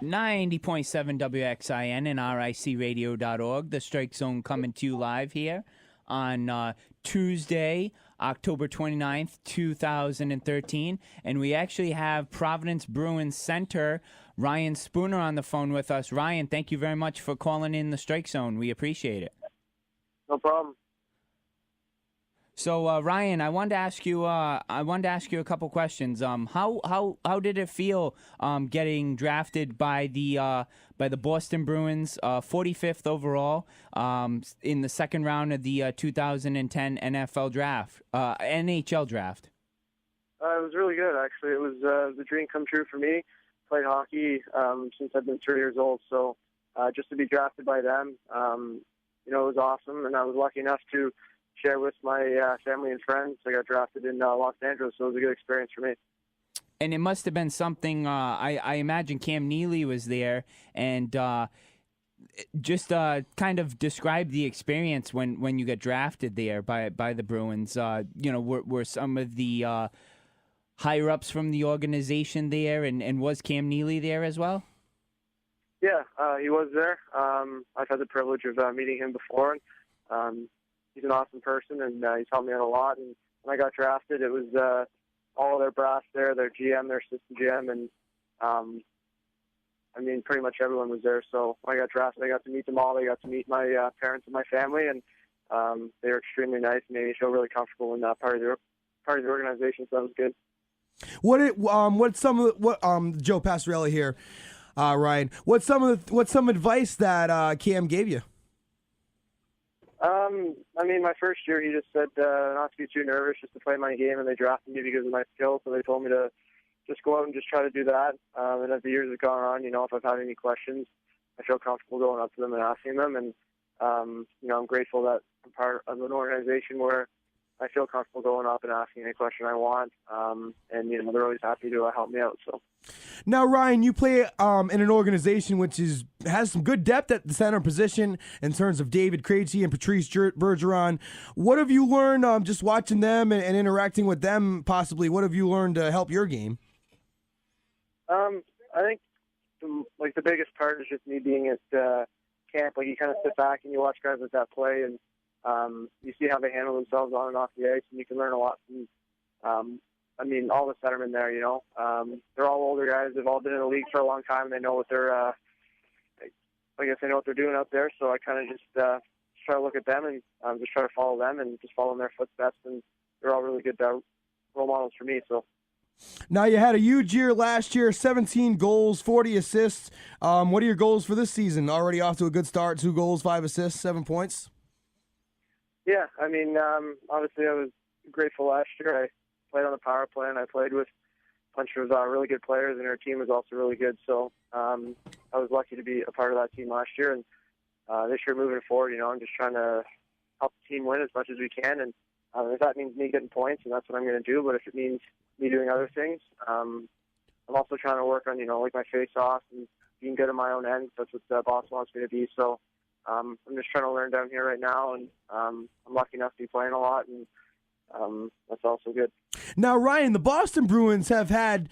90.7 WXIN and RICradio.org. The Strike Zone coming to you live here on Tuesday, October 29th, 2013. And we actually have Providence Bruins center Ryan Spooner on the phone with us. Ryan, thank you very much for calling in the Strike Zone. We appreciate it. No problem. So Ryan, I wanted to ask you a couple questions. How did it feel getting drafted by the Boston Bruins, 45th overall, in the second round of the 2010 NHL draft? It was really good, actually. It was the dream come true for me. Played hockey since I've been 3 years old, so just to be drafted by them, it was awesome, and I was lucky enough to share with my family and friends. I got drafted in Los Angeles, so it was a good experience for me. And it must have been something, I imagine Cam Neely was there, and just kind of describe the experience when you got drafted there by the Bruins. Were some of the higher-ups from the organization there, and was Cam Neely there as well? Yeah, he was there. I've had the privilege of meeting him before. He's an awesome person, and he's helped me out a lot. And when I got drafted, it was all of their brass there, their GM, their assistant GM, and pretty much everyone was there. So when I got drafted, I got to meet them all. I got to meet my parents and my family, and they were extremely nice and made me feel really comfortable in part of the organization. So that was good. Joe Passarelli here, Ryan? What's some advice that Cam gave you? My first year, he just said not to be too nervous, just to play my game, and they drafted me because of my skills, so they told me to just go out and just try to do that. And as the years have gone on, if I've had any questions, I feel comfortable going up to them and asking them, and I'm grateful that I'm part of an organization where I feel comfortable going up and asking any question I want, and they're always happy to help me out. So. Now, Ryan, you play in an organization which has some good depth at the center position in terms of David Krejci and Patrice Bergeron. What have you learned just watching them and interacting with them, possibly? What have you learned to help your game? I think the biggest part is just me being at camp. You kind of sit back and you watch guys like that play, and you see how they handle themselves on and off the ice, and you can learn a lot from all the centermen there, they're all older guys. They've all been in the league for a long time, and they know what they're, they know what they're doing out there. So I kind of just try to look at them and just try to follow them and just follow in their footsteps. And they're all really good role models for me. So. Now, you had a huge year last year, 17 goals, 40 assists. What are your goals for this season? Already off to a good start, 2 goals, 5 assists, 7 points. Yeah, obviously I was grateful last year. I played on the power play, and I played with a bunch of really good players, and our team was also really good. So I was lucky to be a part of that team last year. And this year, moving forward, I'm just trying to help the team win as much as we can. And if that means me getting points, and that's what I'm going to do. But if it means me doing other things, I'm also trying to work on, my face-off and being good at my own end. That's what the boss wants me to be. So I'm just trying to learn down here right now, and I'm lucky enough to be playing a lot, and that's also good. Now, Ryan, the Boston Bruins have had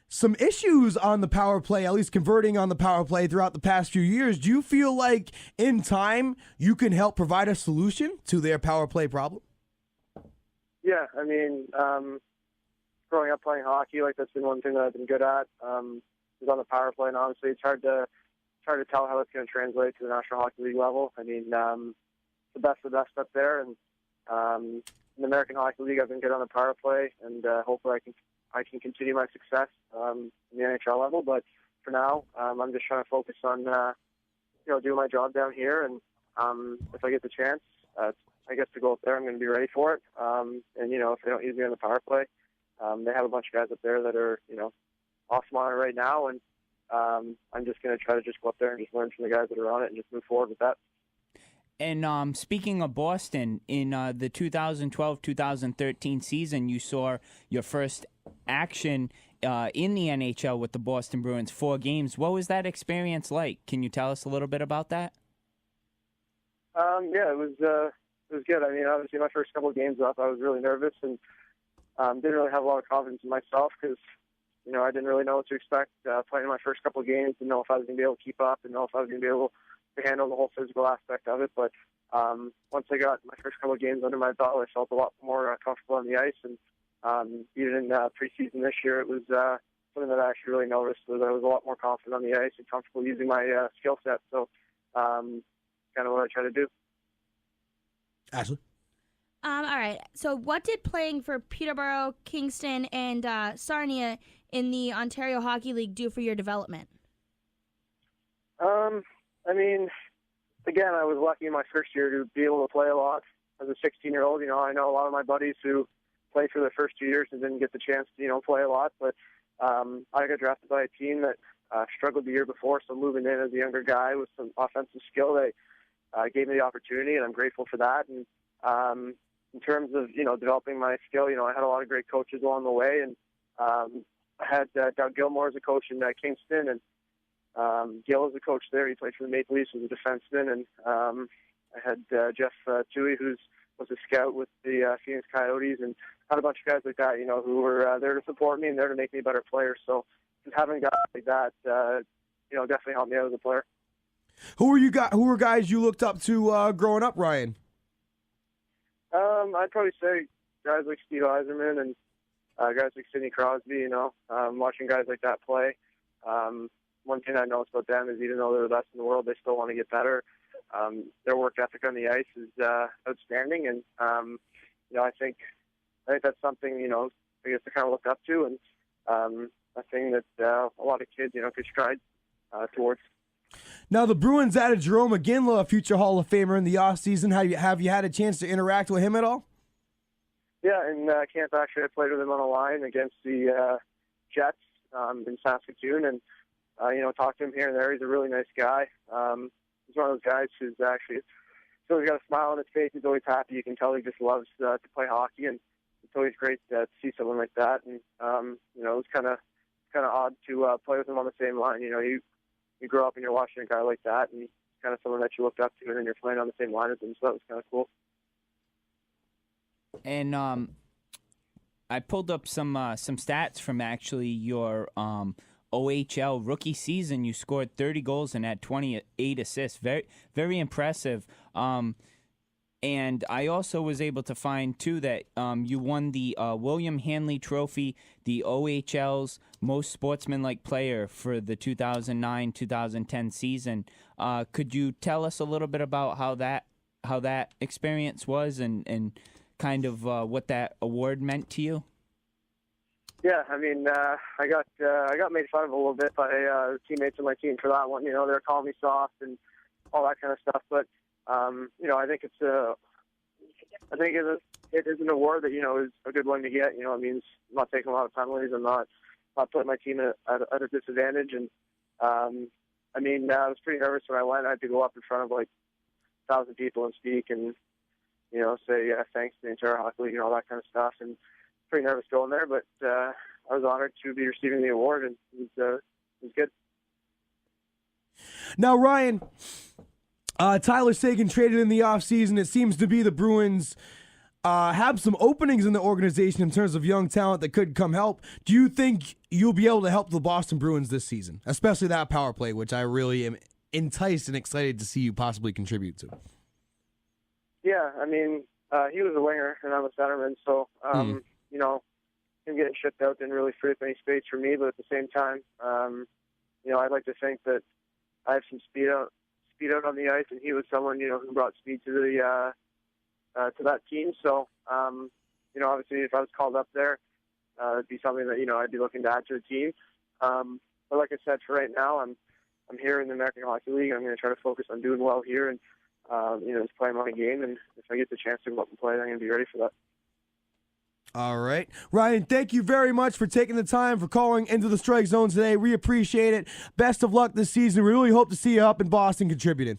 some issues on the power play, at least converting on the power play throughout the past few years. Do you feel like in time you can help provide a solution to their power play problem? Yeah, growing up playing hockey, that's been one thing that I've been good at, is on the power play, and obviously it's hard to tell how it's going to translate to the National Hockey League level. The best of the best up there, and in the American Hockey League, I've been good on the power play, and hopefully I can continue my success in the NHL level. But for now, I'm just trying to focus on doing my job down here, and if I get the chance, I guess to go up there, I'm going to be ready for it. If they don't use me on the power play, they have a bunch of guys up there that are awesome on it right now, and I'm just going to try to just go up there and just learn from the guys that are on it and just move forward with that. And speaking of Boston, in the 2012-2013 season, you saw your first action in the NHL with the Boston Bruins, 4 games. What was that experience like? Can you tell us a little bit about that? Yeah, it was good. Obviously my first couple of games up, I was really nervous and didn't really have a lot of confidence in myself because I didn't really know what to expect playing my first couple of games. Didn't know if I was going to be able to keep up. Didn't know if I was going to be able to handle the whole physical aspect of it. But once I got my first couple of games under my belt, I felt a lot more comfortable on the ice. And even in preseason this year, it was something that I actually really noticed was I was a lot more confident on the ice and comfortable using my skill set. So kind of what I try to do. Ashley? All right. So what did playing for Peterborough, Kingston, and Sarnia in the Ontario Hockey League do for your development? I mean, again, I was lucky in my first year to be able to play a lot. As a 16-year-old, I know a lot of my buddies who played for their first 2 years and didn't get the chance to, play a lot. But I got drafted by a team that struggled the year before, so moving in as a younger guy with some offensive skill, they gave me the opportunity, and I'm grateful for that. And in terms of, developing my skill, I had a lot of great coaches along the way, and I had Doug Gilmore as a coach in Kingston, and Gil as a coach there. He played for the Maple Leafs as a defenseman, and I had Jeff Toohey, who was a scout with the Phoenix Coyotes, and had a bunch of guys like that, who were there to support me and there to make me a better player. So just having guys like that, definitely helped me out as a player. Who were guys you looked up to growing up, Ryan? I'd probably say guys like Steve Yzerman and guys like Sidney Crosby, watching guys like that play. One thing I noticed about them is even though they're the best in the world, they still want to get better. Their work ethic on the ice is outstanding, and I think that's something I guess to kind of look up to, and a thing that a lot of kids could strive towards. Now the Bruins added Jerome McGinley, a future Hall of Famer, in the offseason. Have you had a chance to interact with him at all? Yeah, in camp actually I played with him on a line against the Jets in Saskatoon, and talked to him here and there. He's a really nice guy. He's one of those guys who's actually always got a smile on his face. He's always happy. You can tell he just loves to play hockey, and it's always great to see someone like that. And it was kind of odd to play with him on the same line. You grow up and you're watching a guy like that, and he's kind of someone that you looked up to, and then you're playing on the same line as him. So that was kind of cool. And I pulled up some stats from actually your OHL rookie season. You scored 30 goals and had 28 assists. Very, very impressive. And I also was able to find, too, that you won the William Hanley Trophy, the OHL's most sportsmanlike player for the 2009-2010 season. Could you tell us a little bit about how that experience was and kind of what that award meant to you? Yeah, I mean, I got made fun of a little bit by teammates on my team for that one. They were calling me soft and all that kind of stuff. But I think it is an award that is a good one to get. It means I'm not taking a lot of penalties. I'm not putting my team at a disadvantage. And I was pretty nervous when I went. I had to go up in front of 1,000 people and speak and say thanks to the entire hockey league and all that kind of stuff. And pretty nervous going there, but I was honored to be receiving the award, and it was good. Now, Ryan, Tyler Seguin traded in the offseason. It seems to be the Bruins have some openings in the organization in terms of young talent that could come help. Do you think you'll be able to help the Boston Bruins this season, especially that power play, which I really am enticed and excited to see you possibly contribute to? Yeah, he was a winger, and I'm a centerman, so him getting shipped out didn't really free up any space for me. But at the same time, I'd like to think that I have some speed out on the ice, and he was someone who brought speed to the to that team. So obviously, if I was called up there, it'd be something that I'd be looking to add to the team. But like I said, for right now, I'm here in the American Hockey League. I'm going to try to focus on doing well here and just playing my game. And if I get the chance to go up and play, I'm going to be ready for that. All right. Ryan, thank you very much for taking the time, for calling into the Strike Zone today. We appreciate it. Best of luck this season. We really hope to see you up in Boston contributing.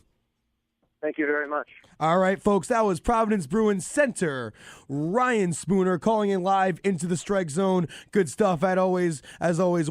Thank you very much. All right, folks, that was Providence Bruins center Ryan Spooner calling in live into the Strike Zone. Good stuff as always. Want to thank